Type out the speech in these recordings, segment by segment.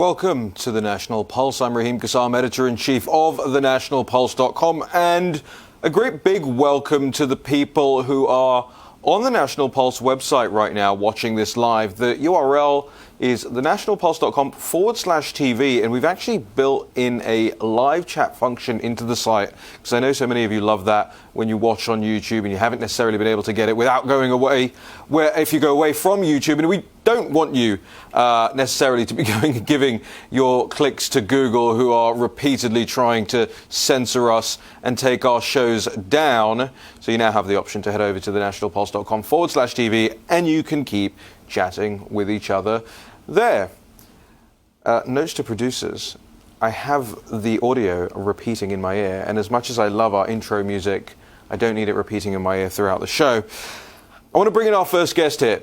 Welcome to the National Pulse. I'm Raheem Kassam, editor-in-chief of thenationalpulse.com, and a great big welcome to the people who are on the National Pulse website right now watching this live. The URL is thenationalpulse.com/TV, and we've actually built in a live chat function into the site, because I know so many of you love that when you watch on YouTube and you haven't necessarily been able to get it without going away, where if you go away from YouTube, and we don't want you necessarily to be giving your clicks to Google, who are repeatedly trying to censor us and take our shows down. So you now have the option to head over to thenationalpulse.com/TV, and you can keep chatting with each other there. Notes to producers: I have the audio repeating in my ear, and as much as I love our intro music, I don't need it repeating in my ear throughout the show. I want to bring in our first guest here.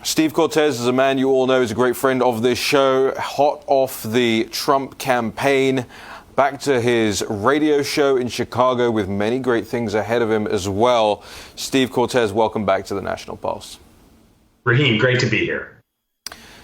Steve Cortes is a man you all know is a great friend of this show, hot off the Trump campaign, back to his radio show in Chicago with many great things ahead of him as well. Steve Cortes, welcome back to the National Pulse. Raheem, great to be here.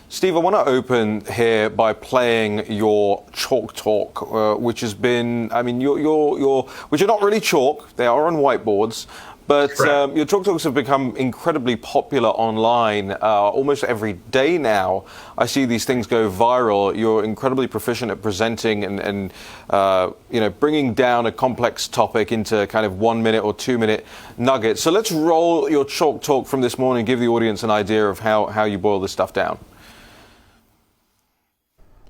Steve, I want to open here by playing your chalk talk, which has been, I mean, which are not really chalk, they are on whiteboards, but your chalk talks have become incredibly popular online almost every day now. I see these things go viral. You're incredibly proficient at presenting and bringing down a complex topic into kind of 1 minute or 2 minute nuggets. So let's roll your chalk talk from this morning, give the audience an idea of how you boil this stuff down.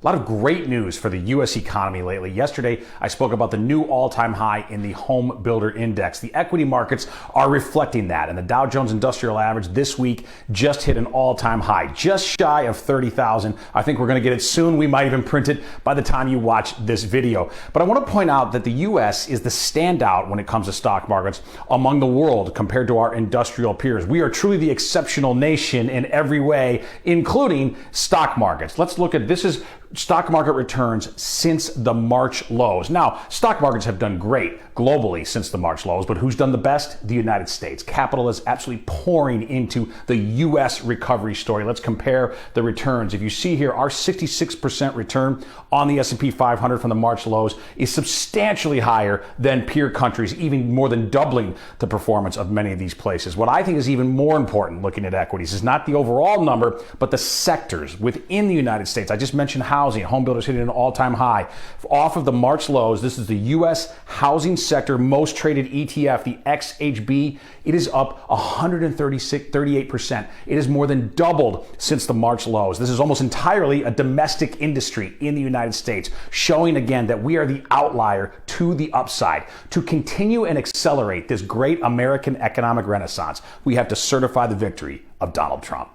A lot of great news for the U.S. economy lately. Yesterday, I spoke about the new all-time high in the Home Builder Index. The equity markets are reflecting that, and the Dow Jones Industrial Average this week just hit an all-time high, just shy of 30,000. I think we're going to get it soon. We might even print it by the time you watch this video. But I want to point out that the U.S. is the standout when it comes to stock markets among the world compared to our industrial peers. We are truly the exceptional nation in every way, including stock markets. Let's look at this. Is stock market returns since the March lows. Now, stock markets have done great globally since the March lows, but who's done the best? The United States. Capital is absolutely pouring into the U.S. recovery story. Let's compare the returns. If you see here, our 66% return on the S&P 500 from the March lows is substantially higher than peer countries, even more than doubling the performance of many of these places. What I think is even more important looking at equities is not the overall number, but the sectors within the United States. I just mentioned housing. Home builders hitting an all-time high. Off of the March lows, this is the U.S. housing sector most traded ETF, the XHB. It is up 38%. It has more than doubled since the March lows. This is almost entirely a domestic industry in the United States, showing again that we are the outlier to the upside. To continue and accelerate this great American economic renaissance, we have to certify the victory of Donald Trump.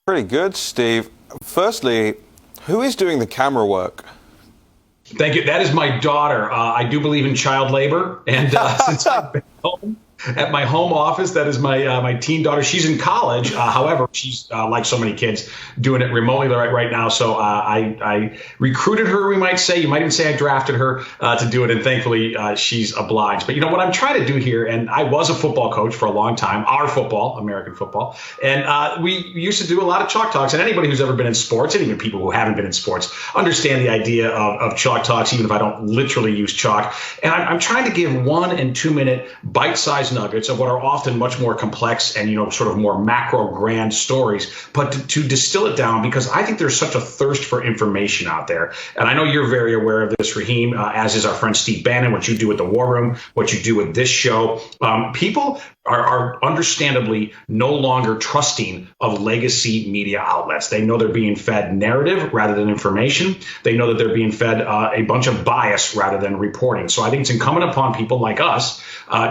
Pretty good, Steve. Firstly, who is doing the camera work? Thank you. That is my daughter. I do believe in child labor, and since I've been home at my home office, that is my teen daughter. She's in college. However, she's like so many kids doing it remotely right now. So I recruited her, we might say. You might even say I drafted her to do it. And thankfully, she's obliged. But, you know, what I'm trying to do here, and I was a football coach for a long time, our football, American football. And we used to do a lot of chalk talks. And anybody who's ever been in sports, and even people who haven't been in sports, understand the idea of chalk talks, even if I don't literally use chalk. And I'm trying to give 1 and 2 minute bite-sized nuggets of what are often much more complex and, you know, sort of more macro grand stories, but to distill it down, because I think there's such a thirst for information out there. And I know you're very aware of this, Raheem, as is our friend Steve Bannon, what you do at the War Room, what you do with this show. People are understandably no longer trusting of legacy media outlets. They know they're being fed narrative rather than information. They know that they're being fed a bunch of bias rather than reporting. So I think it's incumbent upon people like us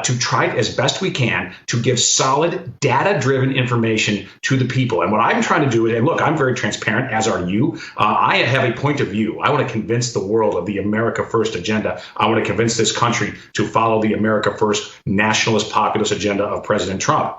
to try as best we can to give solid data-driven information to the people. And what I'm trying to do is, and look, I'm very transparent, as are you. I have a point of view. I want to convince the world of the America First agenda. I want to convince this country to follow the America First nationalist populist agenda of President Trump.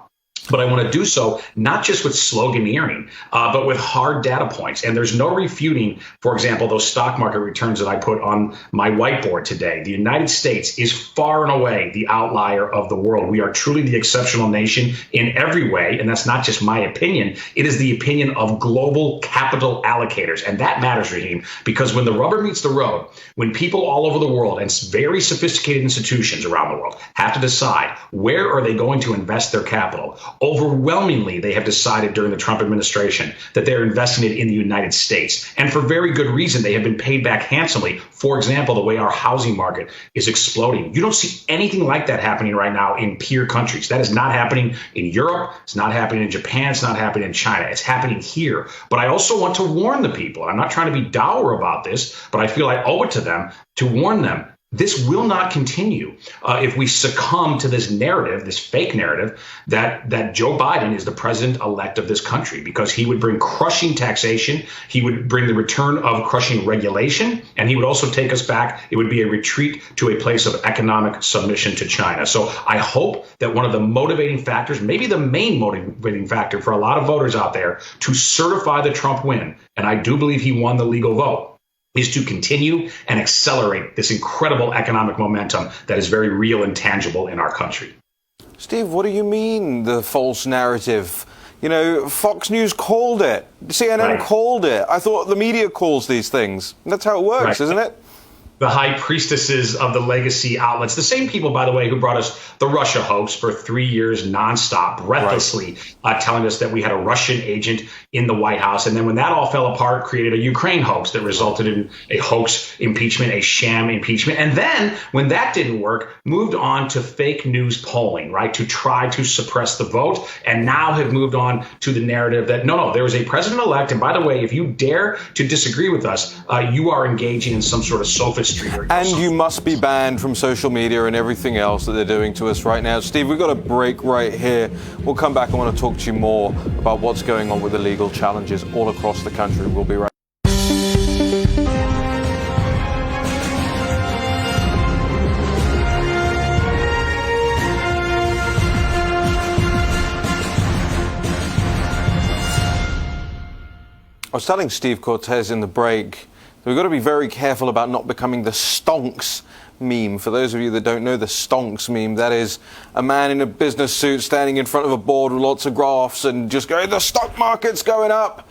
But I want to do so not just with sloganeering, but with hard data points. And there's no refuting, for example, those stock market returns that I put on my whiteboard today. The United States is far and away the outlier of the world. We are truly the exceptional nation in every way. And that's not just my opinion. It is the opinion of global capital allocators. And that matters, Raheem, because when the rubber meets the road, when people all over the world and very sophisticated institutions around the world have to decide where are they going to invest their capital, overwhelmingly, they have decided during the Trump administration that they're investing it in the United States. And for very good reason, they have been paid back handsomely. For example, the way our housing market is exploding. You don't see anything like that happening right now in peer countries. That is not happening in Europe. It's not happening in Japan. It's not happening in China. It's happening here. But I also want to warn the people. I'm not trying to be dour about this, but I feel I owe it to them to warn them. This will not continue if we succumb to this narrative, this fake narrative, that Joe Biden is the president-elect of this country, because he would bring crushing taxation, he would bring the return of crushing regulation, and he would also take us back. It would be a retreat to a place of economic submission to China. So I hope that one of the motivating factors, maybe the main motivating factor for a lot of voters out there to certify the Trump win, and I do believe he won the legal vote, is to continue and accelerate this incredible economic momentum that is very real and tangible in our country. Steve, what do you mean, the false narrative? You know, Fox News called it. CNN called it. I thought the media calls these things. That's how it works, isn't it? The high priestesses of the legacy outlets, the same people, by the way, who brought us the Russia hoax for 3 years nonstop, breathlessly telling us that we had a Russian agent in the White House. And then when that all fell apart, created a Ukraine hoax that resulted in a hoax impeachment, a sham impeachment. And then when that didn't work, moved on to fake news polling, right, to try to suppress the vote. And now have moved on to the narrative that, no, there is a president-elect. And by the way, if you dare to disagree with us, you are engaging in some sort of sophistry. And you must be banned from social media and everything else that they're doing to us right now. Steve, we've got a break right here. We'll come back. I want to talk to you more about what's going on with the legal challenges all across the country. We'll be right back. I was telling Steve Cortes in the break, we've got to be very careful about not becoming the stonks meme. For those of you that don't know the stonks meme, that is a man in a business suit standing in front of a board with lots of graphs and just going, the stock market's going up.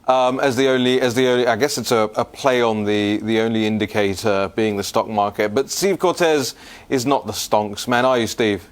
As the only, I guess it's a play on the only indicator being the stock market. But Steve Cortes is not the stonks man, are you, Steve?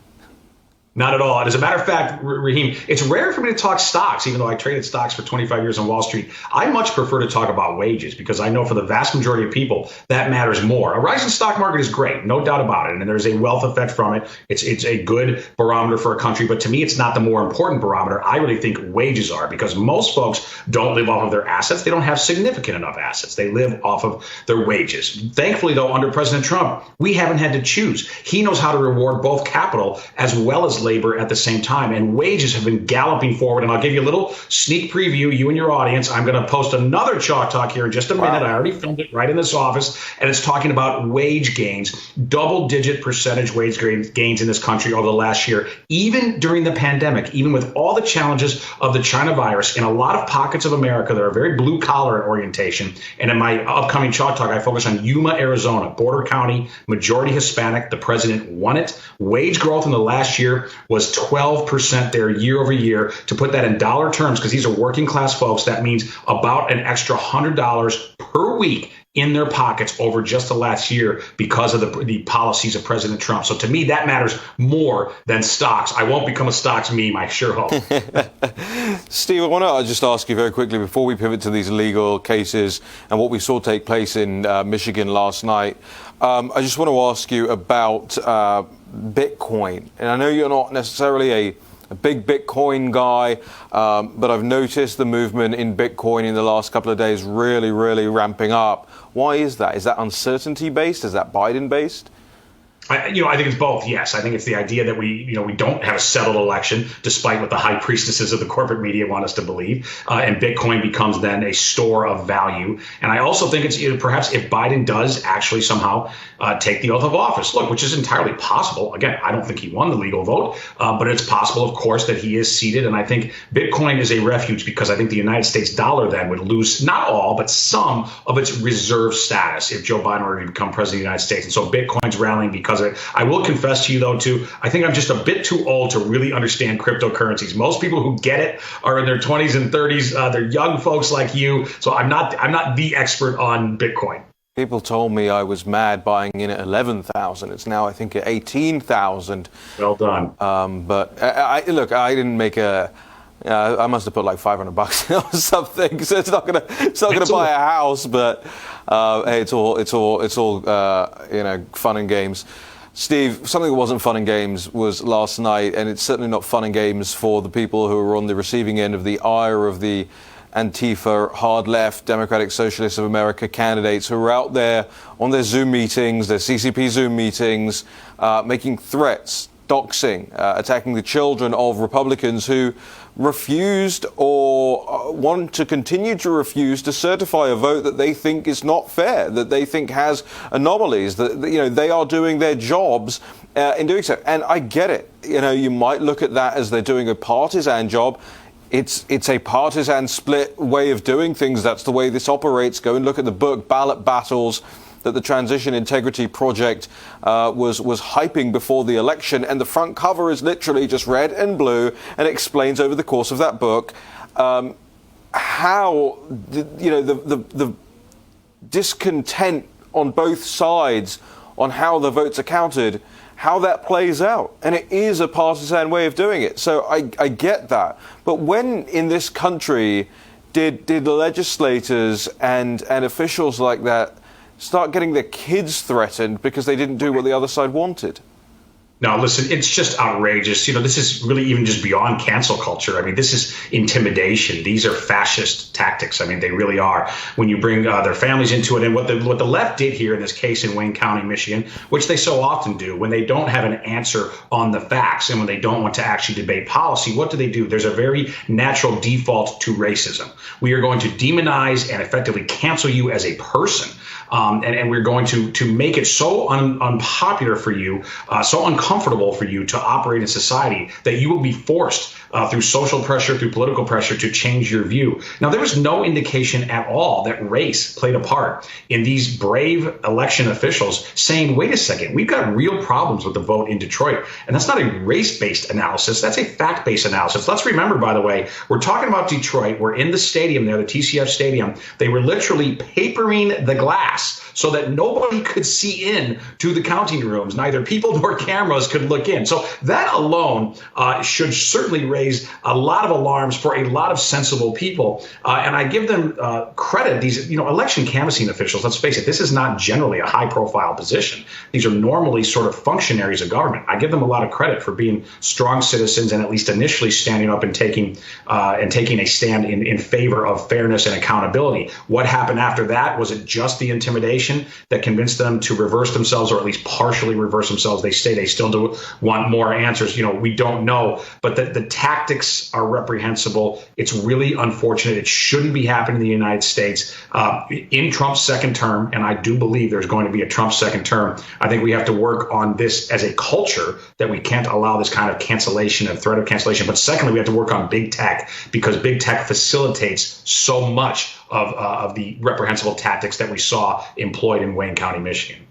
Not at all. And as a matter of fact, Raheem, it's rare for me to talk stocks, even though I traded stocks for 25 years on Wall Street. I much prefer to talk about wages because I know for the vast majority of people that matters more. A rising stock market is great, no doubt about it. And there's a wealth effect from it. It's a good barometer for a country. But to me, it's not the more important barometer. I really think wages are, because most folks don't live off of their assets. They don't have significant enough assets. They live off of their wages. Thankfully, though, under President Trump, we haven't had to choose. He knows how to reward both capital as well as labor at the same time, and wages have been galloping forward. And I'll give you a little sneak preview, you and your audience. I'm going to post another Chalk Talk here in just a minute. I already filmed it right in this office, and it's talking about wage gains, double-digit percentage wage gains in this country over the last year, even during the pandemic, even with all the challenges of the China virus. In a lot of pockets of America that are very blue-collar orientation, and in my upcoming Chalk Talk, I focus on Yuma, Arizona, border county, majority Hispanic. The president won it. Wage growth in the last year was 12% there year over year. To put that in dollar terms, because these are working class folks, that means about an extra $100 per week in their pockets over just the last year because of the policies of President Trump. So to me, that matters more than stocks. I won't become a stocks meme, I sure hope. Steve, I want to just ask you very quickly before we pivot to these legal cases and what we saw take place in Michigan last night. I just want to ask you about Bitcoin. And I know you're not necessarily a big Bitcoin guy, but I've noticed the movement in Bitcoin in the last couple of days really ramping up. Why is that? Is that uncertainty based? Is that Biden based? I think it's both. Yes, I think it's the idea that we don't have a settled election, despite what the high priestesses of the corporate media want us to believe, and Bitcoin becomes then a store of value. And I also think it's perhaps if Biden does actually somehow take the oath of office, which is entirely possible. Again, I don't think he won the legal vote, but it's possible, of course, that he is seated. And I think Bitcoin is a refuge because I think the United States dollar then would lose not all, but some of its reserve status if Joe Biden were to become president of the United States. And so Bitcoin's rallying because of it. I will confess to you, though, too, I think I'm just a bit too old to really understand cryptocurrencies. Most people who get it are in their 20s and 30s. They're young folks like you. So I'm not the expert on Bitcoin. People told me I was mad buying in at 11,000. It's now, I think, at 18,000. Well done. But look, I didn't make I must have put like $500 or something. So it's not gonna buy a house, but hey, it's all fun and games. Steve, something that wasn't fun and games was last night, and it's certainly not fun and games for the people who are on the receiving end of the ire of the Antifa, hard left, Democratic Socialists of America candidates who are out there on their Zoom meetings, their CCP Zoom meetings, making threats, doxing, attacking the children of Republicans who refused or want to continue to refuse to certify a vote that they think is not fair, that they think has anomalies, that they are doing their jobs in doing so. And I get it. You might look at that as they're doing a partisan job. It's a partisan split way of doing things. That's the way this operates. Go and look at the book Ballot Battles that the Transition Integrity Project was hyping before the election, and the front cover is literally just red and blue, and explains over the course of that book how the discontent on both sides on how the votes are counted, how that plays out. And it is a partisan way of doing it. So I get that. But when in this country did the legislators and officials like that start getting their kids threatened because they didn't do what the other side wanted? No, listen, it's just outrageous. This is really even just beyond cancel culture. I mean, this is intimidation. These are fascist tactics. I mean, they really are. When you bring their families into it, and what the left did here in this case in Wayne County, Michigan, which they so often do, when they don't have an answer on the facts and when they don't want to actually debate policy, what do? There's a very natural default to racism. We are going to demonize and effectively cancel you as a person. And we're going to make it so unpopular for you, so uncomfortable for you to operate in society that you will be forced through social pressure, through political pressure to change your view. Now, there was no indication at all that race played a part in these brave election officials saying, wait a second, we've got real problems with the vote in Detroit. And that's not a race-based analysis. That's a fact-based analysis. Let's remember, by the way, we're talking about Detroit. We're in the stadium there, the TCF Stadium. They were literally papering the glass so that nobody could see in to the counting rooms. Neither people nor cameras could look in. So that alone should certainly raise a lot of alarms for a lot of sensible people. And I give them credit. These, election canvassing officials, let's face it, this is not generally a high profile position. These are normally sort of functionaries of government. I give them a lot of credit for being strong citizens and at least initially standing up and taking a stand in favor of fairness and accountability. What happened after that? Was it just the intimidation that convinced them to reverse themselves, or at least partially reverse themselves? They say they still do want more answers. We don't know, but the tactics are reprehensible. It's really unfortunate. It shouldn't be happening in the United States in Trump's second term. And I do believe there's going to be a Trump second term. I think we have to work on this as a culture, that we can't allow this kind of cancellation and threat of cancellation. But secondly, we have to work on big tech, because big tech facilitates so much of the reprehensible tactics that we saw employed in Wayne County, Michigan.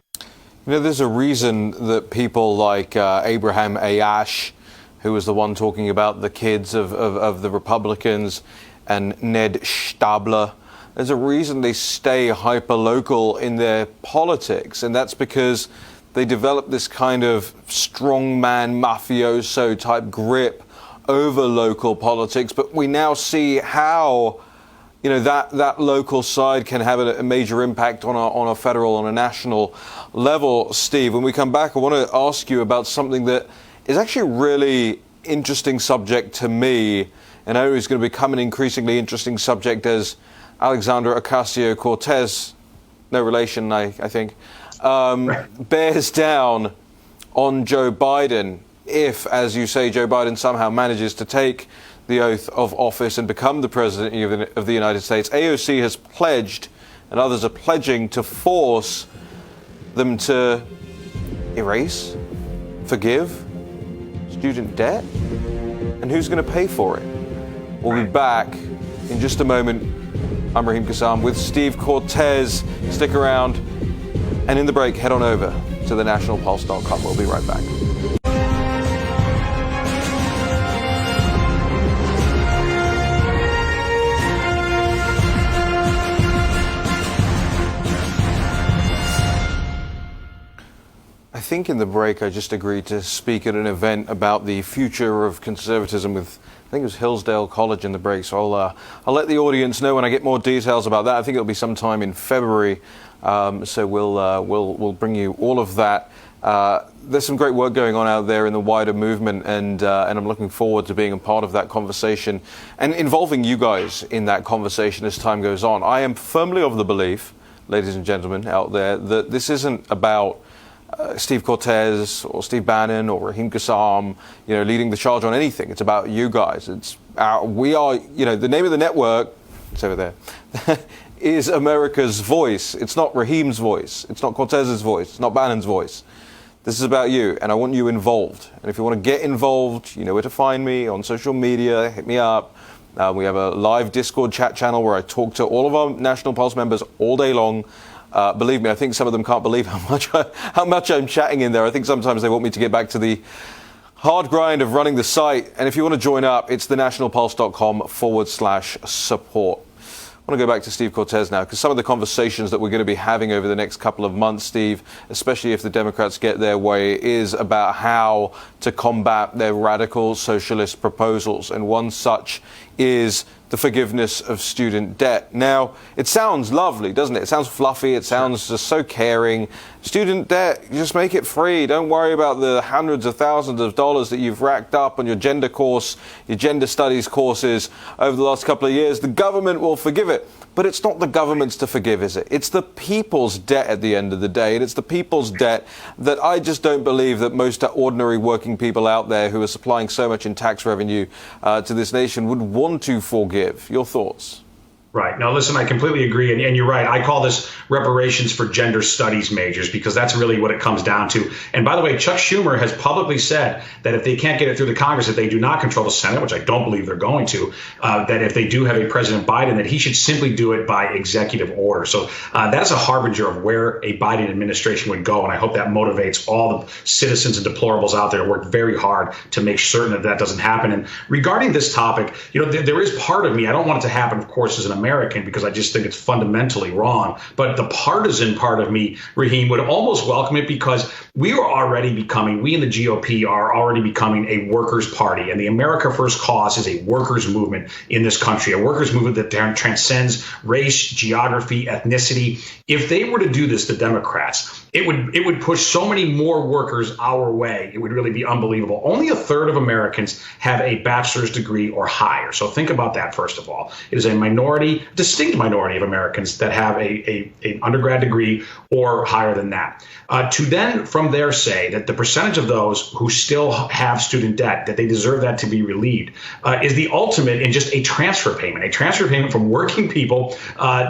There's a reason that people like Abraham Ayash, who was the one talking about the kids of the Republicans, and Ned Stabler, there's a reason they stay hyper-local in their politics, and that's because they develop this kind of strongman mafioso type grip over local politics. But we now see how that local side can have a major impact on a federal, on a national level. Steve, when we come back, I want to ask you about something that is actually a really interesting subject to me, and I know it's going to become an increasingly interesting subject as Alexandra Ocasio-Cortez, no relation, I think, bears down on Joe Biden if, as you say, Joe Biden somehow manages to take the oath of office and become the president of the United States. AOC has pledged, and others are pledging, to force them to erase, forgive student debt. And who's going to pay for it? We'll be back in just a moment. I'm Raheem Kassam with Steve Cortes. Stick around. And in the break, head on over to thenationalpulse.com. We'll be right back. I think in the break I just agreed to speak at an event about the future of conservatism with, I think it was Hillsdale College in the break. So I'll let the audience know when I get more details about that. I think it'll be sometime in February. So we'll bring you all of that. There's some great work going on out there in the wider movement, and I'm looking forward to being a part of that conversation and involving you guys in that conversation as time goes on. I am firmly of the belief, ladies and gentlemen out there, that this isn't about Steve Cortes or Steve Bannon or Raheem Kassam, leading the charge on anything. It's about you guys. We are, the name of the network, it's over there, is America's Voice. It's not Raheem's voice. It's not Cortez's voice. It's not Bannon's voice. This is about you, and I want you involved. And if you want to get involved, you know where to find me on social media. Hit me up. We have a live Discord chat channel where I talk to all of our National Pulse members all day long. Believe me, I think some of them can't believe how much I'm chatting in there. I think sometimes they want me to get back to the hard grind of running the site. And if you want to join up, it's thenationalpulse.com/support. I want to go back to Steve Cortes now, because some of the conversations that we're going to be having over the next couple of months, Steve, especially if the Democrats get their way, is about how to combat their radical socialist proposals. And one such is the forgiveness of student debt. Now, it sounds lovely, doesn't it? It sounds fluffy. It sounds just so caring. Student debt, just make it free. Don't worry about the hundreds of thousands of dollars that you've racked up on your gender course, your gender studies courses over the last couple of years. The government will forgive it. But it's not the government's to forgive, is it? It's the people's debt at the end of the day. And it's the people's debt that I just don't believe that most ordinary working people out there who are supplying so much in tax revenue to this nation would want to forgive. Your thoughts? Right. Now, listen, I completely agree. And you're right. I call this reparations for gender studies majors, because that's really what it comes down to. And by the way, Chuck Schumer has publicly said that if they can't get it through the Congress, if they do not control the Senate, which I don't believe they're going to, that if they do have a President Biden, that he should simply do it by executive order. So that is a harbinger of where a Biden administration would go. And I hope that motivates all the citizens and deplorables out there to work very hard to make certain that that doesn't happen. And regarding this topic, there is part of me, I don't want it to happen, of course, as an American, because I just think it's fundamentally wrong. But the partisan part of me, Raheem, would almost welcome it, because we in the GOP are already becoming a workers' party. And the America First cause is a workers' movement in this country, a workers' movement that transcends race, geography, ethnicity. If they were to do this, the Democrats, it would push so many more workers our way. It would really be unbelievable. Only a third of Americans have a bachelor's degree or higher. So think about that, first of all. It is a distinct minority of Americans that have an undergrad degree or higher than that. To then from there say that the percentage of those who still have student debt, that they deserve that to be relieved, is the ultimate in just a transfer payment from working people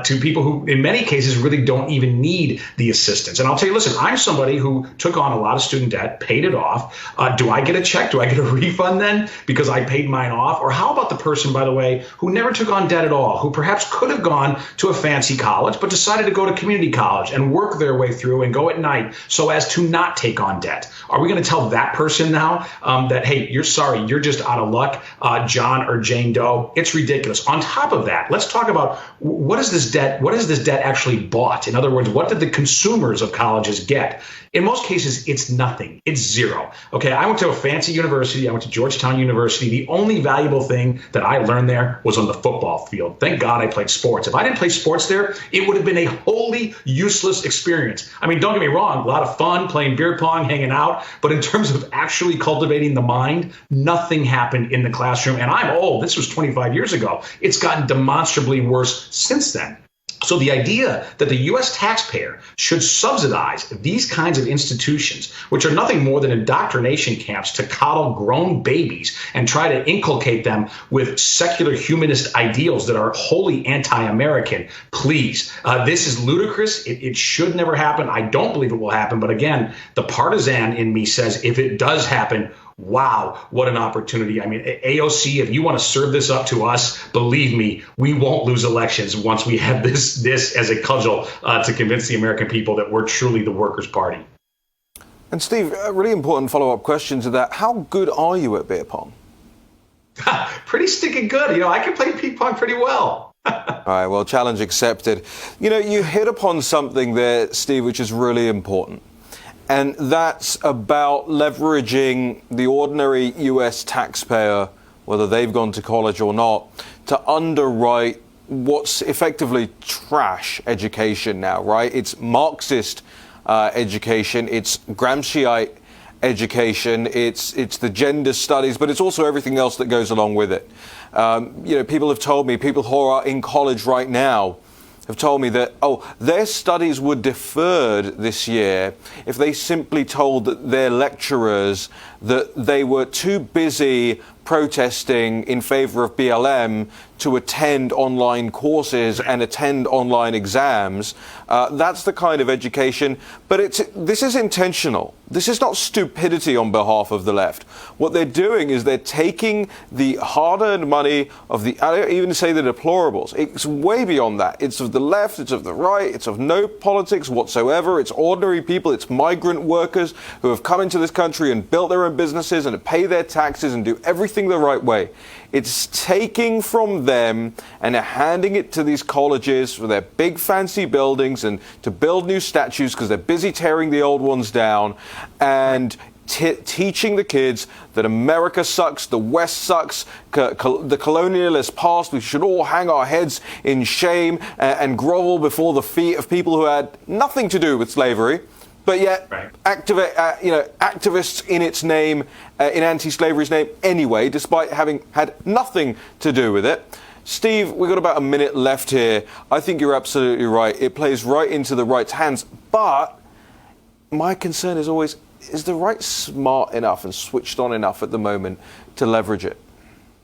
to people who in many cases really don't even need the assistance. And I'll tell you, listen, I'm somebody who took on a lot of student debt, paid it off. Do I get a check? Do I get a refund then because I paid mine off? Or how about the person, by the way, who never took on debt at all, who perhaps could have gone to a fancy college, but decided to go to community college and work their way through and go at night so as to not take on debt? Are we going to tell that person now that, hey, you're sorry, you're just out of luck, John or Jane Doe? It's ridiculous. On top of that, let's talk about what is this debt actually bought? In other words, what did the consumers of colleges get? In most cases, it's nothing. It's zero. Okay, I went to a fancy university. I went to Georgetown University. The only valuable thing that I learned there was on the football field. Thank God I played sports. If I didn't play sports there, it would have been a wholly useless experience. I mean, don't get me wrong, a lot of fun, playing beer pong, hanging out. But in terms of actually cultivating the mind, nothing happened in the classroom. And I'm old. This was 25 years ago. It's gotten demonstrably worse since then. So the idea that the U.S. taxpayer should subsidize these kinds of institutions, which are nothing more than indoctrination camps to coddle grown babies and try to inculcate them with secular humanist ideals that are wholly anti-American, please. This is ludicrous. It should never happen. I don't believe it will happen. But again, the partisan in me says if it does happen, wow, what an opportunity. I mean, AOC, if you want to serve this up to us, believe me, we won't lose elections once we have this as a cudgel to convince the American people that we're truly the Workers' Party. And Steve, a really important follow-up question to that. How good are you at beer pong? Pretty stinking good. You know, I can play ping pong pretty well. All right, well, challenge accepted. You know, you hit upon something there, Steve, which is really important. And that's about leveraging the ordinary U.S. taxpayer, whether they've gone to college or not, to underwrite what's effectively trash education now, right? It's Marxist education, it's Gramsciite education, it's the gender studies, but it's also everything else that goes along with it. You know, people have told me, people who are in college right now, have told me that, their studies were deferred this year if they simply told their lecturers that they were too busy protesting in favor of BLM to attend online courses and attend online exams. That's the kind of education, but this is intentional. This is not stupidity on behalf of the left. What they're doing is they're taking the hard-earned money of I don't even say the deplorables. It's way beyond that. It's of the left, it's of the right, it's of no politics whatsoever. It's ordinary people, it's migrant workers who have come into this country and built their own businesses and pay their taxes and do everything the right way. It's taking from them and handing it to these colleges for their big fancy buildings and to build new statues because they're busy tearing the old ones down and teaching the kids that America sucks, the West sucks, the colonialist past. We should all hang our heads in shame and grovel before the feet of people who had nothing to do with slavery. But yet, activists in its name, in anti-slavery's name anyway, despite having had nothing to do with it. Steve, we've got about a minute left here. I think you're absolutely right. It plays right into the right's hands. But my concern is always, is the right smart enough and switched on enough at the moment to leverage it?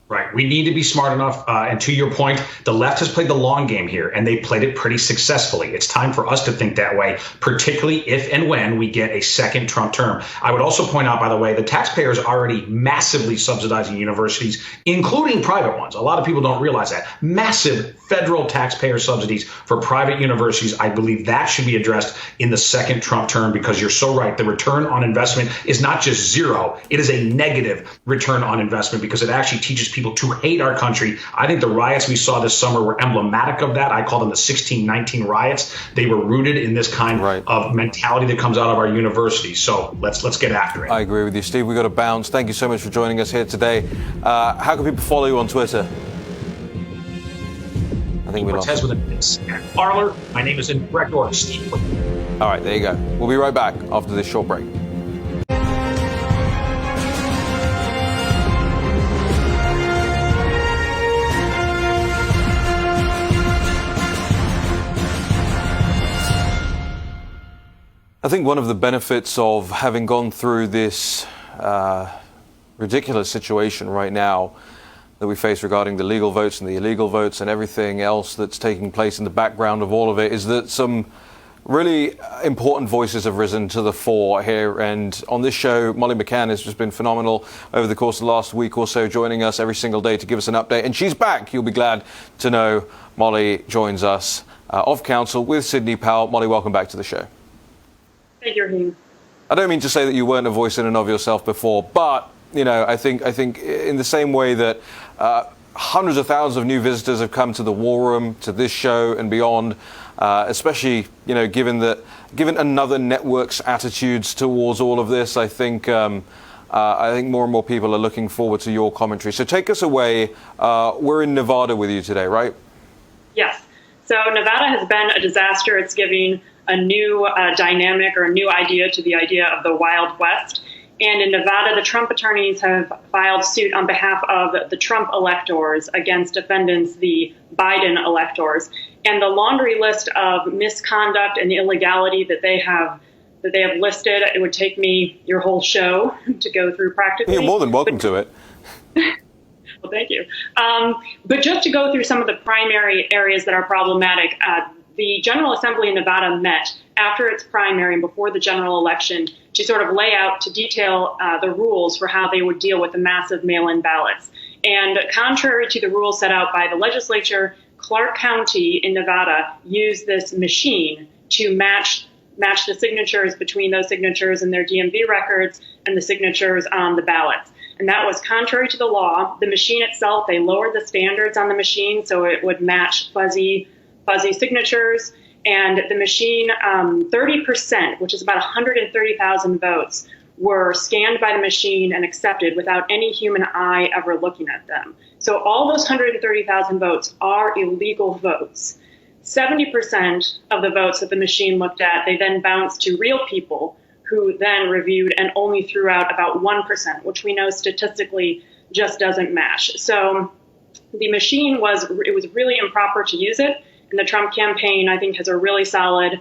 Right. We need to be smart enough. And to your point, the left has played the long game here, and they played it pretty successfully. It's time for us to think that way, particularly if and when we get a second Trump term. I would also point out, by the way, the taxpayers are already massively subsidizing universities, including private ones. A lot of people don't realize that. Massive federal taxpayer subsidies for private universities. I believe that should be addressed in the second Trump term, because you're so right. The return on investment is not just zero. It is a negative return on investment because it actually teaches people to hate our country. I think the riots we saw this summer were emblematic of that. I call them the 1619 riots. They were rooted in this kind of mentality that comes out of our universities. So let's get after it. I agree with you, Steve. We've got to bounce. Thank you so much for joining us here today. How can people follow you on Twitter? I think we lost. Cortez with an S. Parler. My name is Incorrector Steve. All right, there you go. We'll be right back after this short break. I think one of the benefits of having gone through this ridiculous situation right now that we face regarding the legal votes and the illegal votes and everything else that's taking place in the background of all of it is that some really important voices have risen to the fore here. And on this show, Molly McCann has just been phenomenal over the course of the last week or so, joining us every single day to give us an update. And she's back. You'll be glad to know Molly joins us off council with Sidney Powell. Molly, welcome back to the show. Thank you, Raheem. I don't mean to say that you weren't a voice in and of yourself before, but you know, I think in the same way that hundreds of thousands of new visitors have come to the War Room, to this show and beyond, especially given another network's attitudes towards all of this, I think more and more people are looking forward to your commentary. So take us away. We're in Nevada with you today, right? Yes. So Nevada has been a disaster. It's giving a new dynamic or a new idea to the idea of the Wild West. And in Nevada, the Trump attorneys have filed suit on behalf of the Trump electors against defendants, the Biden electors. And the laundry list of misconduct and illegality that they have listed, it would take me your whole show to go through practically. You're more than welcome to it. Well, thank you. But just to go through some of the primary areas that are problematic, the General Assembly in Nevada met after its primary and before the general election to sort of lay out, to detail the rules for how they would deal with the massive mail-in ballots. And contrary to the rules set out by the legislature, Clark County in Nevada used this machine to match the signatures between those signatures in their DMV records and the signatures on the ballots. And that was contrary to the law. The machine itself, they lowered the standards on the machine so it would match fuzzy signatures. And the machine, 30%, which is about 130,000 votes, were scanned by the machine and accepted without any human eye ever looking at them. So all those 130,000 votes are illegal votes. 70% of the votes that the machine looked at, they then bounced to real people who then reviewed and only threw out about 1%, which we know statistically just doesn't match. So the machine it was really improper to use it. And the Trump campaign, I think, has a really solid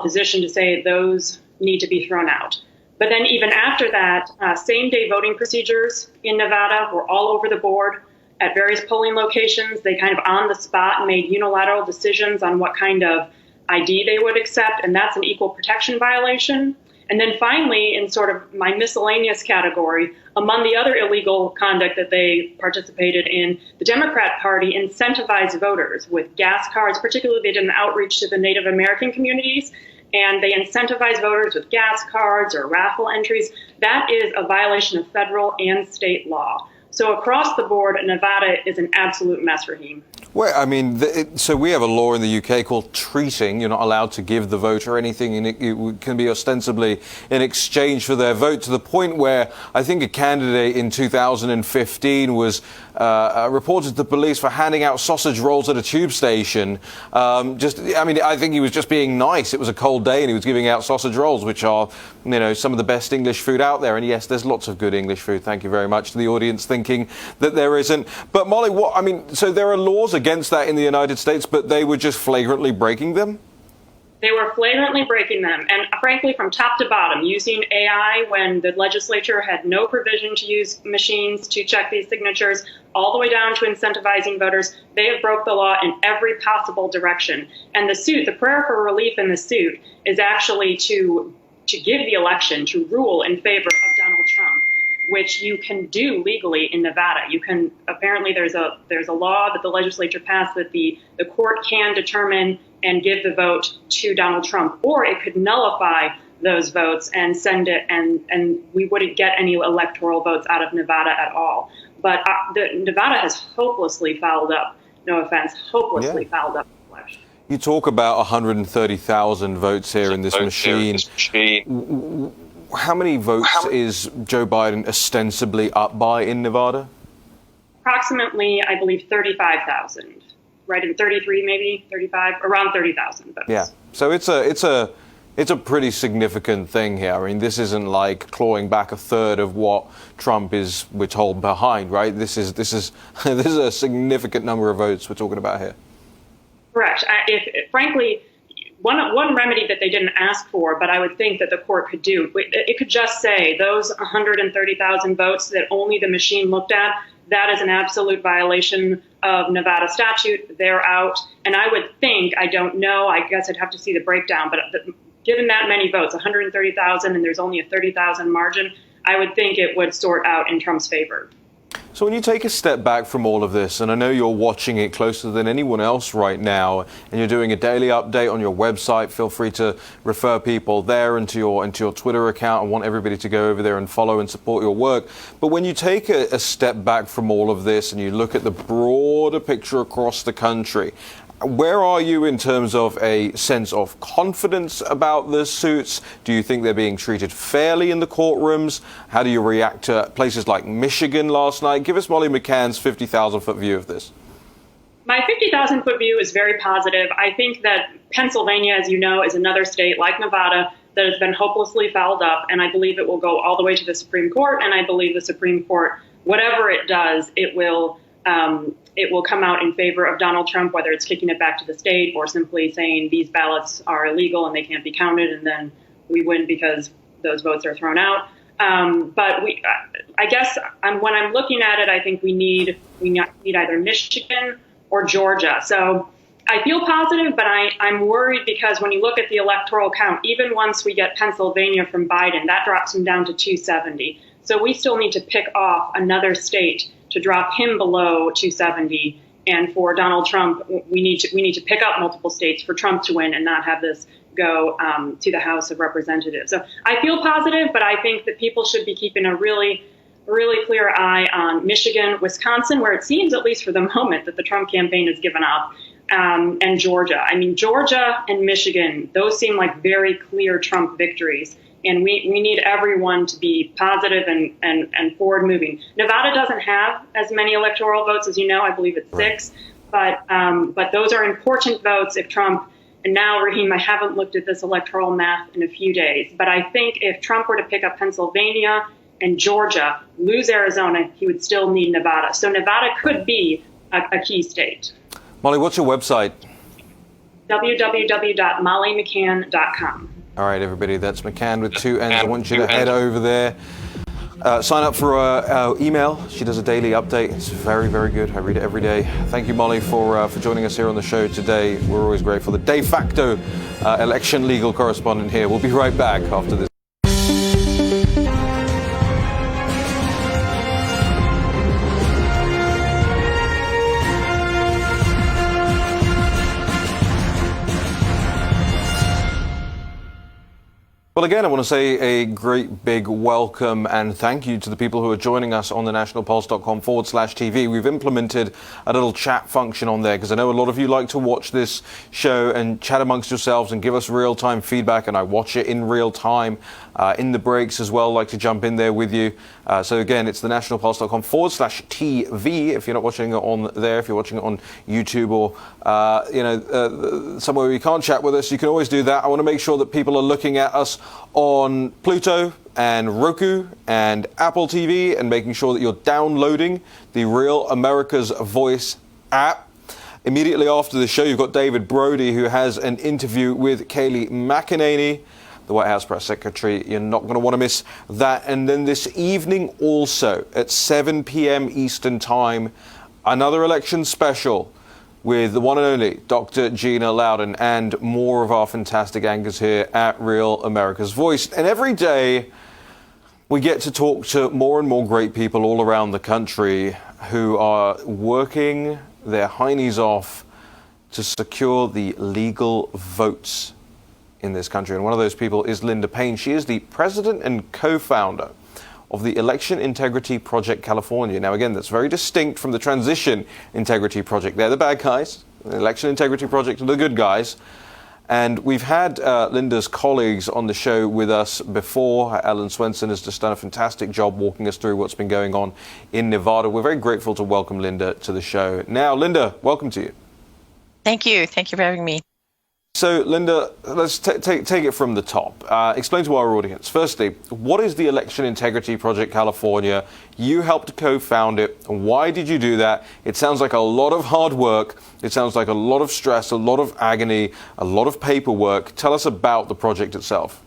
position to say those need to be thrown out. But then even after that, same-day voting procedures in Nevada were all over the board at various polling locations. They kind of on the spot made unilateral decisions on what kind of ID they would accept, and that's an equal protection violation. And then finally, in sort of my miscellaneous category, among the other illegal conduct that they participated in, the Democrat Party incentivized voters with gas cards. Particularly, they did an outreach to the Native American communities, and they incentivized voters with gas cards or raffle entries. That is a violation of federal and state law. So across the board, Nevada is an absolute mess, Raheem. Well, I mean, so we have a law in the UK called treating. You're not allowed to give the voter anything, and it can be ostensibly in exchange for their vote, to the point where I think a candidate in 2015 was reported to the police for handing out sausage rolls at a tube station. I think he was just being nice. It was a cold day, and he was giving out sausage rolls, which are, some of the best English food out there. And yes, there's lots of good English food. Thank you very much to the audience thinking that there isn't. But Molly, so there are laws against that in the United States, but they were just flagrantly breaking them? They were flagrantly breaking them. And frankly, from top to bottom, using AI when the legislature had no provision to use machines to check these signatures, all the way down to incentivizing voters, they have broke the law in every possible direction. And the prayer for relief in the suit is actually to give the election, to rule in favor of Donald Trump, which you can do legally in Nevada. You can, apparently there's a law that the legislature passed that the court can determine and give the vote to Donald Trump, or it could nullify those votes and send it, and we wouldn't get any electoral votes out of Nevada at all. But Nevada has hopelessly fouled up, no offense, fouled up the election. You talk about 130,000 votes here in this machine. How many votes is Joe Biden ostensibly up by in Nevada? Approximately, I believe, 35,000. Right, in 33, maybe 35, around 30,000 votes. Yeah, so it's a pretty significant thing here. I mean, this isn't like clawing back a third of what Trump is, we're told, behind, right? This is a significant number of votes we're talking about here. Correct. Frankly, one remedy that they didn't ask for, but I would think that the court could do, it could just say those 130,000 votes that only the machine looked at, that is an absolute violation of Nevada statute. They're out. And I would think, I don't know, I guess I'd have to see the breakdown, but given that many votes, 130,000, and there's only a 30,000 margin, I would think it would sort out in Trump's favor. So when you take a step back from all of this, and I know you're watching it closer than anyone else right now, and you're doing a daily update on your website, feel free to refer people there into your Twitter account. I want everybody to go over there and follow and support your work. But when you take a step back from all of this and you look at the broader picture across the country, where are you in terms of a sense of confidence about the suits? Do you think they're being treated fairly in the courtrooms? How do you react to places like Michigan last night? Give us Molly McCann's 50,000-foot view of this. My 50,000-foot view is very positive. I think that Pennsylvania, as you know, is another state like Nevada that has been hopelessly fouled up, and I believe it will go all the way to the Supreme Court. And I believe the Supreme Court, whatever it does, it will come out in favor of Donald Trump, whether it's kicking it back to the state or simply saying these ballots are illegal and they can't be counted, and then we win because those votes are thrown out. But I guess when I'm looking at it, I think we need either Michigan or Georgia. So I feel positive, but I'm worried because when you look at the electoral count, even once we get Pennsylvania from Biden, that drops him down to 270. So we still need to pick off another state to drop him below 270. And for Donald Trump, we need to pick up multiple states for Trump to win and not have this go to the House of Representatives. So I feel positive, but I think that people should be keeping a really clear eye on Michigan, Wisconsin, where it seems, at least for the moment, that the Trump campaign has given up, and Georgia. I mean, Georgia and Michigan, those seem like very clear Trump victories. And we need everyone to be positive and forward moving. Nevada doesn't have as many electoral votes as you know. I believe it's 6. But those are important votes if Trump, and now, Raheem, I haven't looked at this electoral math in a few days, but I think if Trump were to pick up Pennsylvania and Georgia, lose Arizona, he would still need Nevada. So Nevada could be a key state. Molly, what's your website? www.mollymccann.com. All right, everybody, that's McCann with 2 N's. I want you to head over there. Sign up for our email. She does a daily update. It's very, very good. I read it every day. Thank you, Molly, for joining us here on the show today. We're always grateful. The de facto election legal correspondent here. We'll be right back after this. Well, again, I want to say a great big welcome and thank you to the people who are joining us on the nationalpulse.com/TV. We've implemented a little chat function on there because I know a lot of you like to watch this show and chat amongst yourselves and give us real-time feedback, and I watch it in real time in the breaks as well. Like to jump in there with you. So again, it's the nationalpulse.com/TV. If you're not watching it on there, if you're watching it on YouTube or somewhere where you can't chat with us, you can always do that. I want to make sure that people are looking at us on Pluto and Roku and Apple TV and making sure that you're downloading the Real America's Voice app. Immediately after the show, you've got David Brody, who has an interview with Kayleigh McEnany, the White House press secretary. You're not going to want to miss that. And then this evening also at 7 p.m. Eastern Time, another election special with the one and only Dr. Gina Loudon and more of our fantastic anchors here at Real America's Voice. And every day we get to talk to more and more great people all around the country who are working their heinies off to secure the legal votes in this country. And one of those people is Linda Payne. She is the president and co-founder of the Election Integrity Project California. Now, again, that's very distinct from the Transition Integrity Project. They're the bad guys. The Election Integrity Project are the good guys. And we've had Linda's colleagues on the show with us before. Ellen Swenson has just done a fantastic job walking us through what's been going on in Nevada. We're very grateful to welcome Linda to the show. Now, Linda, welcome to you. Thank you. Thank you for having me. So, Linda, let's take it from the top. Explain to our audience, firstly, what is the Election Integrity Project California? You helped co-found it. Why did you do that? It sounds like a lot of hard work. It sounds like a lot of stress, a lot of agony, a lot of paperwork. Tell us about the project itself.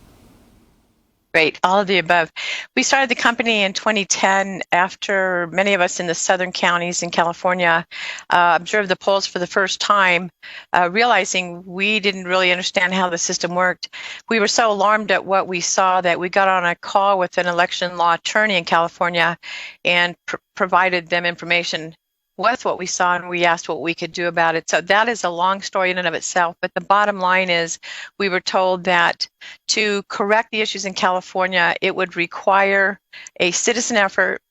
Great, all of the above. We started the company in 2010 after many of us in the southern counties in California observed the polls for the first time, realizing we didn't really understand how the system worked. We were so alarmed at what we saw that we got on a call with an election law attorney in California and provided them information with what we saw, and we asked what we could do about it. So that is a long story in and of itself, but the bottom line is we were told that to correct the issues in California, it would require a citizen effort.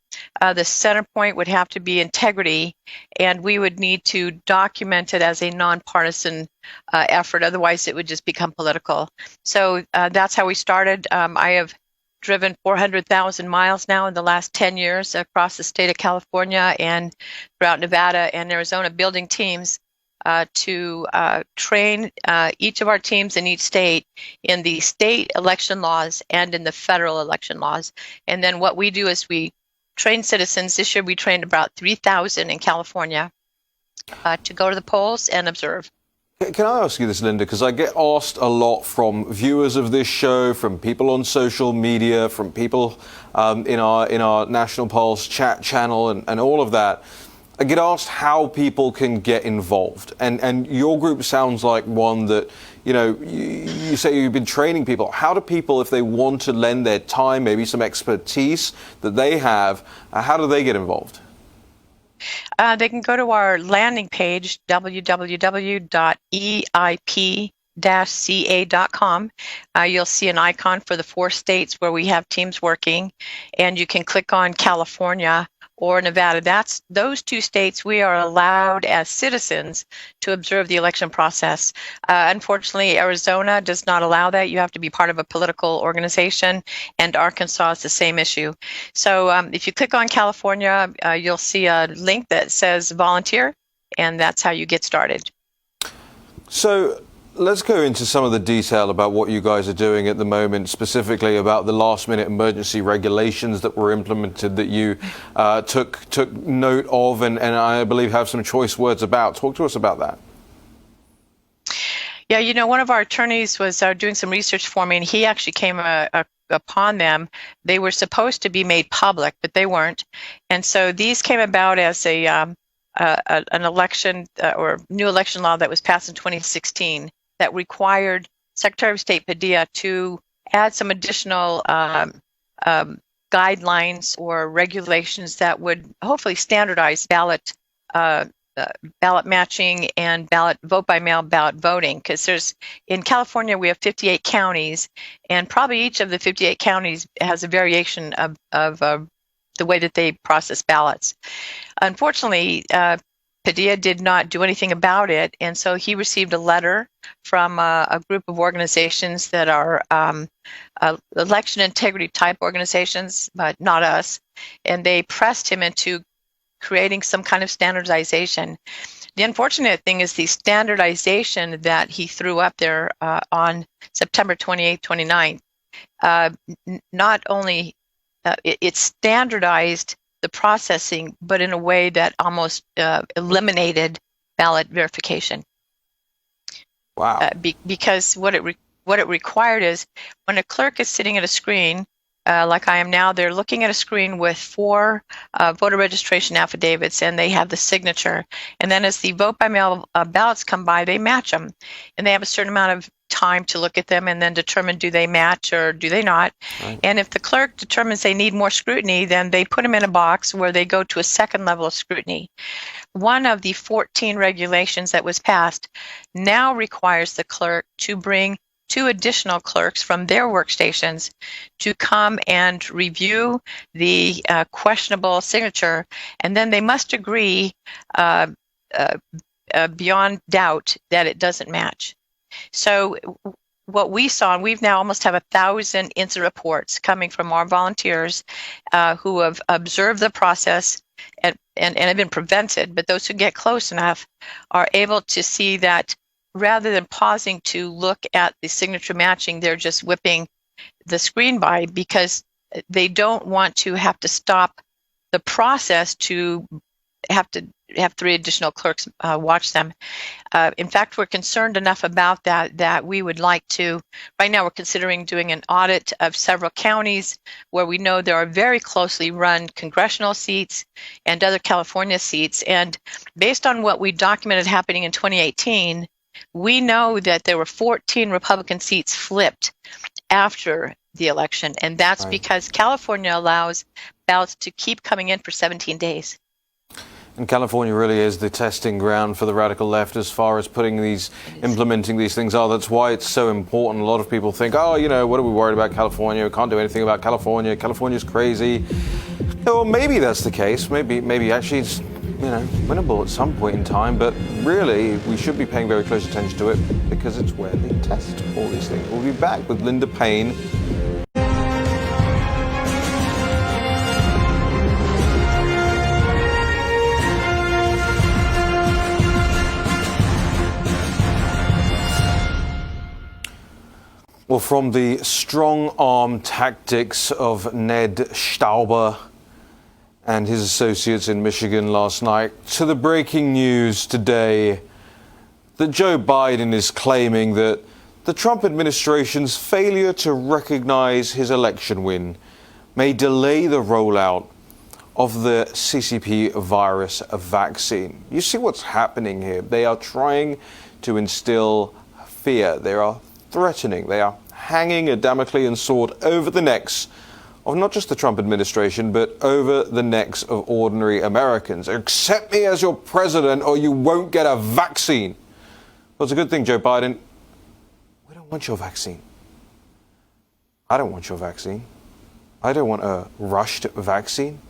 The center point would have to be integrity, and we would need to document it as a nonpartisan effort. Otherwise, it would just become political. So that's how we started. I have driven 400,000 miles now in the last 10 years across the state of California and throughout Nevada and Arizona, building teams to train each of our teams in each state in the state election laws and in the federal election laws. And then what we do is we train citizens. This year we trained about 3,000 in California to go to the polls and observe. Can I ask you this, Linda? Because I get asked a lot from viewers of this show, from people on social media, from people in our National Pulse chat channel and all of that. I get asked how people can get involved. And your group sounds like one that, you say you've been training people. How do people, if they want to lend their time, maybe some expertise that they have, how do they get involved? They can go to our landing page, www.eip-ca.com. You'll see an icon for the 4 states where we have teams working, and you can click on California or Nevada. Those 2 states we are allowed as citizens to observe the election process. Unfortunately, Arizona does not allow that. You have to be part of a political organization, and Arkansas is the same issue. So if you click on California, you'll see a link that says volunteer, and that's how you get started. So let's go into some of the detail about what you guys are doing at the moment, specifically about the last-minute emergency regulations that were implemented that you took note of and I believe have some choice words about. Talk to us about that. Yeah, one of our attorneys was doing some research for me, and he actually came upon them. They were supposed to be made public, but they weren't. And so these came about as an election or new election law that was passed in 2016 that required Secretary of State Padilla to add some additional guidelines or regulations that would hopefully standardize ballot matching and vote by mail ballot voting. Because in California we have 58 counties, and probably each of the 58 counties has a variation of the way that they process ballots. Unfortunately, Padilla did not do anything about it, and so he received a letter from a group of organizations that are election integrity type organizations, but not us, and they pressed him into creating some kind of standardization. The unfortunate thing is the standardization that he threw up there on September 28th, 29th, not only it standardized the processing, but in a way that almost eliminated ballot verification. Wow. Because what it required is when a clerk is sitting at a screen, like I am now, they're looking at a screen with 4 voter registration affidavits, and they have the signature. And then as the vote by mail ballots come by, they match them. And they have a certain amount of time to look at them and then determine do they match or do they not. Right. And if the clerk determines they need more scrutiny, then they put them in a box where they go to a second level of scrutiny. One of the 14 regulations that was passed now requires the clerk to bring 2 additional clerks from their workstations to come and review the questionable signature, and then they must agree beyond doubt that it doesn't match. So what we saw, and we've now almost have 1,000 incident reports coming from our volunteers who have observed the process and have been prevented, but those who get close enough are able to see that rather than pausing to look at the signature matching, they're just whipping the screen by because they don't want to have to stop the process to have 3 additional clerks watch them. In fact, we're concerned enough about that we would like to, right now we're considering doing an audit of several counties where we know there are very closely run congressional seats and other California seats. And based on what we documented happening in 2018, we know that there were 14 Republican seats flipped after the election, and that's right. Because California allows ballots to keep coming in for 17 days. And California really is the testing ground for the radical left as far as implementing these things are. That's why it's so important. A lot of people think, what are we worried about California? We can't do anything about California. California's crazy. Well, maybe that's the case. Maybe actually it's winnable at some point in time, but really we should be paying very close attention to it because it's where they test all these things. We'll be back with Linda Payne. Well, from the strong-arm tactics of Ned Stauber and his associates in Michigan last night to the breaking news today that Joe Biden is claiming that the Trump administration's failure to recognize his election win may delay the rollout of the CCP virus vaccine. You see what's happening here? They are trying to instill fear. They are threatening. They are hanging a Damoclean sword over the necks of not just the Trump administration, but over the necks of ordinary Americans. Accept me as your president or you won't get a vaccine. Well, it's a good thing, Joe Biden. We don't want your vaccine. I don't want your vaccine. I don't want a rushed vaccine.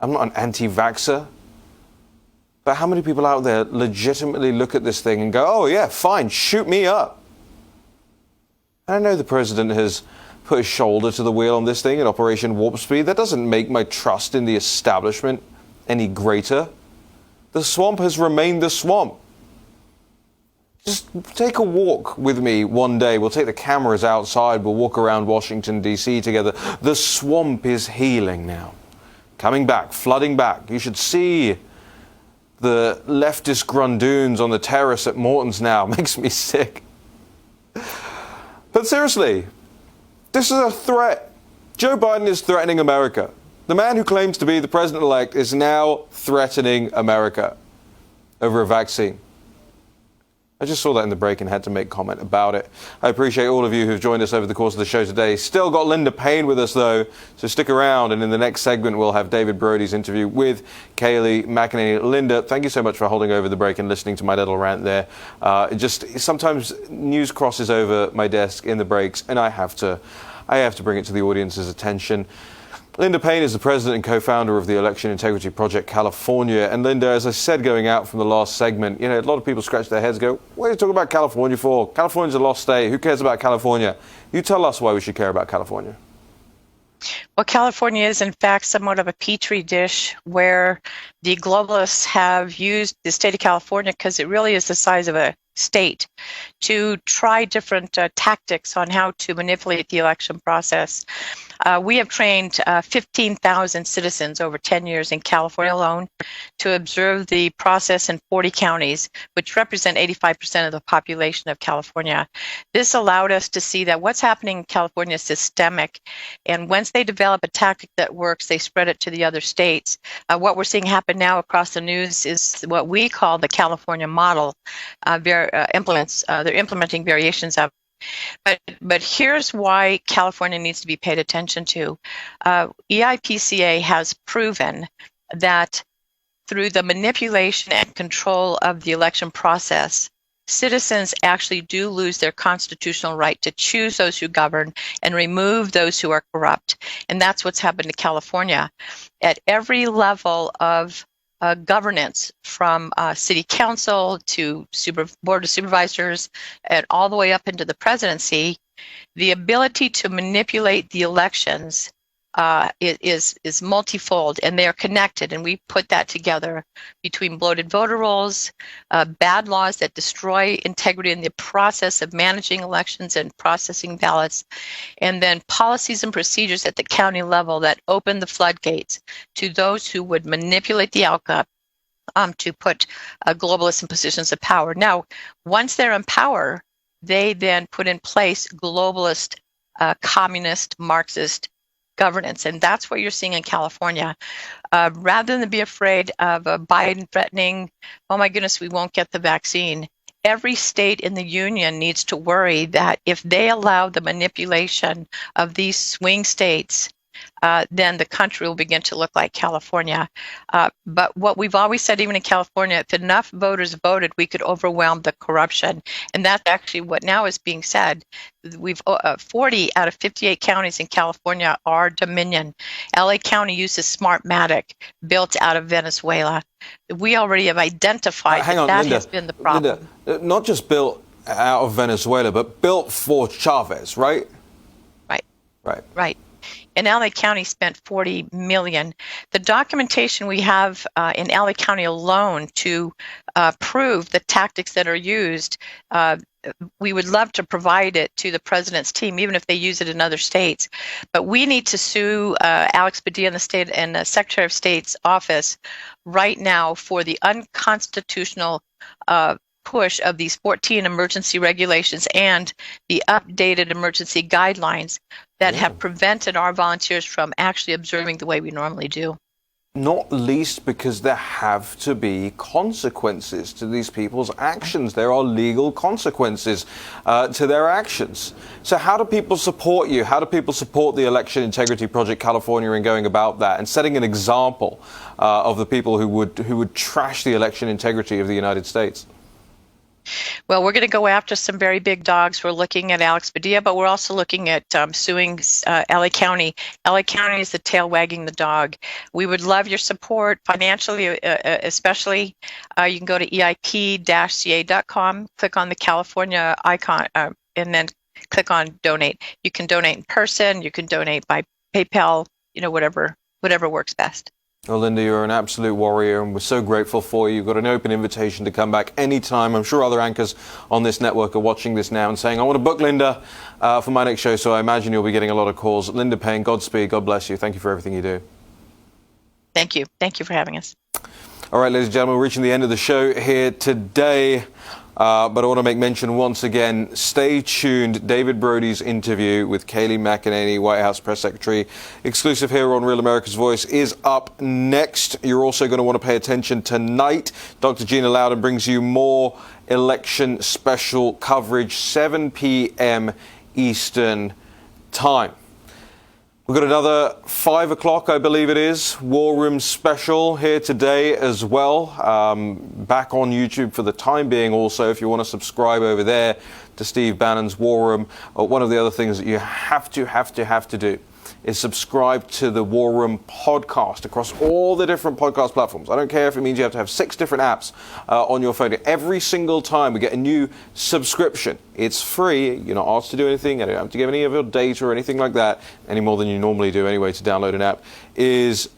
I'm not an anti-vaxxer. But how many people out there legitimately look at this thing and go, oh yeah, fine, shoot me up? And I know the president has put his shoulder to the wheel on this thing in Operation Warp Speed. That doesn't make my trust in the establishment any greater. The swamp has remained the swamp. Just take a walk with me one day. We'll take the cameras outside. We'll walk around Washington, D.C. together. The swamp is healing now. Coming back, flooding back. You should see the leftist grundoons on the terrace at Morton's now. Makes me sick. But seriously, this is a threat. Joe Biden is threatening America. The man who claims to be the president-elect is now threatening America over a vaccine. I just saw that in the break and had to make comment about it. I appreciate all of you who've joined us over the course of the show today. Still got Linda Payne with us, though, so stick around. And in the next segment, we'll have David Brody's interview with Kayleigh McEnany. Linda, thank you so much for holding over the break and listening to my little rant there. Sometimes news crosses over my desk in the breaks, and I have to bring it to the audience's attention. Linda Payne is the president and co-founder of the Election Integrity Project California. And Linda, as I said going out from the last segment, a lot of people scratch their heads and go, what are you talking about California for? California's a lost state. Who cares about California? You tell us why we should care about California. Well, California is, in fact, somewhat of a petri dish where the globalists have used the state of California, because it really is the size of a state, to try different tactics on how to manipulate the election process. We have trained 15,000 citizens over 10 years in California alone to observe the process in 40 counties, which represent 85% of the population of California. This allowed us to see that what's happening in California is systemic, and once they develop a tactic that works, they spread it to the other states. What we're seeing happen now across the news is what we call the California model. They're implementing variations of. But here's why California needs to be paid attention to. EIPCA has proven that through the manipulation and control of the election process, citizens actually do lose their constitutional right to choose those who govern and remove those who are corrupt. And that's what's happened to California. At every level of governance, from city council to board of supervisors and all the way up into the presidency, the ability to manipulate the elections is multifold, and they are connected. And we put that together between bloated voter rolls, bad laws that destroy integrity in the process of managing elections and processing ballots, and then policies and procedures at the county level that open the floodgates to those who would manipulate the outcome to put globalists in positions of power. Now, once they're in power, they then put in place globalist, communist, Marxist governance. And that's what you're seeing in California. Rather than be afraid of Biden threatening, oh my goodness, we won't get the vaccine, every state in the union needs to worry that if they allow the manipulation of these swing states, then the country will begin to look like California. But what we've always said, even in California, if enough voters voted, we could overwhelm the corruption. And that's actually what now is being said. We've 40 out of 58 counties in California are Dominion. LA County uses Smartmatic, built out of Venezuela. We already have identified that Linda, has been the problem. Linda, not just built out of Venezuela, but built for Chavez, right? Right. Right. Right. and LA County spent $40 million. The documentation we have in LA County alone to prove the tactics that are used, we would love to provide it to the president's team, even if they use it in other states. But we need to sue Alex Padilla in the state and the Secretary of State's office right now for the unconstitutional push of these 14 emergency regulations and the updated emergency guidelines that have prevented our volunteers from actually observing the way we normally do. Not least because there have to be consequences to these people's actions. There are legal consequences to their actions. So how do people support you? How do people support the Election Integrity Project California in going about that and setting an example of the people who would trash the election integrity of the United States? Well, we're going to go after some very big dogs. We're looking at Alex Padilla, but we're also looking at suing LA County. LA County is the tail wagging the dog. We would love your support financially, especially. You can go to eip-ca.com, click on the California icon, and then click on donate. You can donate in person. You can donate by PayPal, whatever works best. Well, Linda, you're an absolute warrior, and we're so grateful for you. You've got an open invitation to come back anytime. I'm sure other anchors on this network are watching this now and saying, I want to book Linda for my next show, so I imagine you'll be getting a lot of calls. Linda Payne, Godspeed. God bless you. Thank you for everything you do. Thank you. Thank you for having us. All right, ladies and gentlemen, we're reaching the end of the show here today. But I want to make mention once again, stay tuned. David Brody's interview with Kayleigh McEnany, White House Press Secretary, exclusive here on Real America's Voice, is up next. You're also going to want to pay attention tonight. Dr. Gina Loudon brings you more election special coverage, 7 p.m. Eastern Time. We've got another 5 o'clock, I believe it is, War Room special here today as well. Back on YouTube for the time being also, if you want to subscribe over there to Steve Bannon's War Room. One of the other things that you have to do is subscribe to the War Room podcast across all the different podcast platforms. I don't care if it means you have to have 6 different apps on your phone. Every single time we get a new subscription, it's free. You're not asked to do anything. You don't have to give any of your data or anything like that, any more than you normally do anyway to download an app, is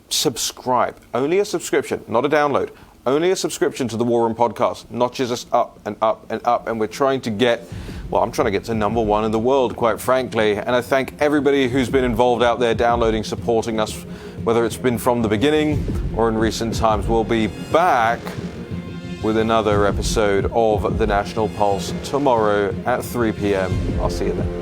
subscribe. Only a subscription, not a download. Only a subscription to the War Room podcast notches us up and up and up, and we're trying to get, well, I'm trying to get to #1 in the world, quite frankly. And I thank everybody who's been involved out there, downloading, supporting us, whether it's been from the beginning or in recent times. We'll be back with another episode of The National Pulse tomorrow at 3 p.m. I'll see you then.